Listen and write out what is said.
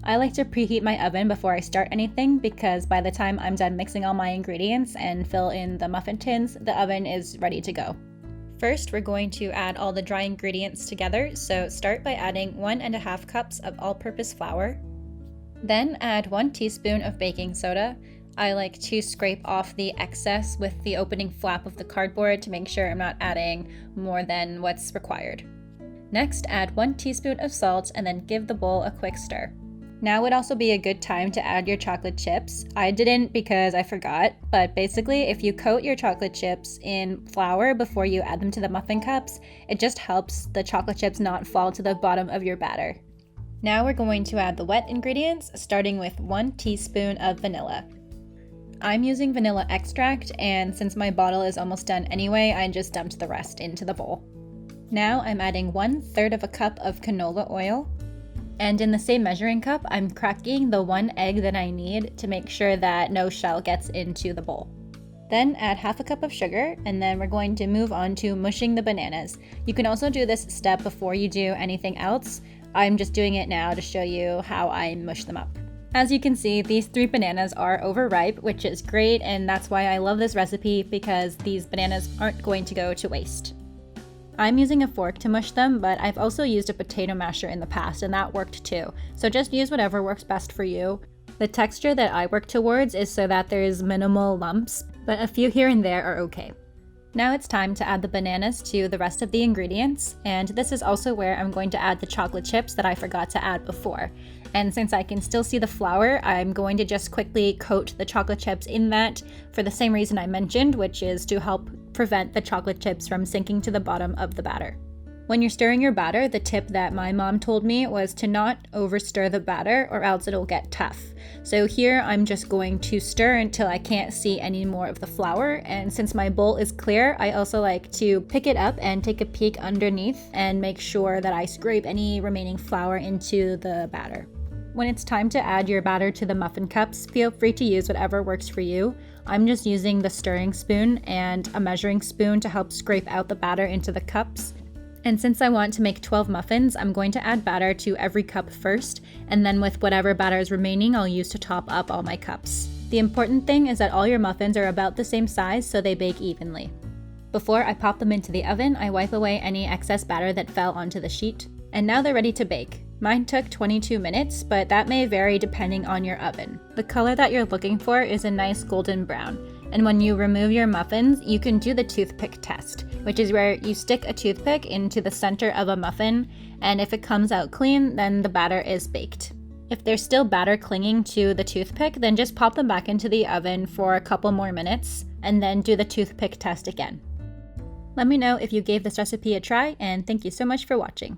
I like to preheat my oven before I start anything because by the time I'm done mixing all my ingredients and fill in the muffin tins, the oven is ready to go. First, we're going to add all the dry ingredients together, so start by adding 1.5 cups of all-purpose flour. Then add 1 teaspoon of baking soda. I like to scrape off the excess with the opening flap of the cardboard to make sure I'm not adding more than what's required. Next, add 1 teaspoon of salt and then give the bowl a quick stir. Now would also be a good time to add your chocolate chips. I didn't because I forgot, but basically if you coat your chocolate chips in flour before you add them to the muffin cups, it just helps the chocolate chips not fall to the bottom of your batter. Now we're going to add the wet ingredients, starting with 1 teaspoon of vanilla. I'm using vanilla extract, and since my bottle is almost done anyway, I just dumped the rest into the bowl. Now I'm adding 1/3 of a cup of canola oil. And in the same measuring cup, I'm cracking the 1 egg that I need to make sure that no shell gets into the bowl. Then add 1/2 cup of sugar, and then we're going to move on to mushing the bananas. You can also do this step before you do anything else. I'm just doing it now to show you how I mush them up. As you can see, these 3 bananas are overripe, which is great, and that's why I love this recipe because these bananas aren't going to go to waste. I'm using a fork to mush them, but I've also used a potato masher in the past and that worked too. So just use whatever works best for you. The texture that I work towards is so that there's minimal lumps, but a few here and there are okay. Now it's time to add the bananas to the rest of the ingredients, and this is also where I'm going to add the chocolate chips that I forgot to add before. And since I can still see the flour, I'm going to just quickly coat the chocolate chips in that for the same reason I mentioned, which is to help prevent the chocolate chips from sinking to the bottom of the batter. When you're stirring your batter, the tip that my mom told me was to not overstir the batter or else it'll get tough. So here I'm just going to stir until I can't see any more of the flour, and since my bowl is clear, I also like to pick it up and take a peek underneath and make sure that I scrape any remaining flour into the batter. When it's time to add your batter to the muffin cups, feel free to use whatever works for you. I'm just using the stirring spoon and a measuring spoon to help scrape out the batter into the cups. And since I want to make 12 muffins, I'm going to add batter to every cup first, and then with whatever batter is remaining, I'll use to top up all my cups. The important thing is that all your muffins are about the same size so they bake evenly. Before I pop them into the oven, I wipe away any excess batter that fell onto the sheet. And now they're ready to bake. Mine took 22 minutes, but that may vary depending on your oven. The color that you're looking for is a nice golden brown. And when you remove your muffins, you can do the toothpick test, which is where you stick a toothpick into the center of a muffin, and if it comes out clean, then the batter is baked. If there's still batter clinging to the toothpick, then just pop them back into the oven for a couple more minutes, and then do the toothpick test again. Let me know if you gave this recipe a try, and thank you so much for watching.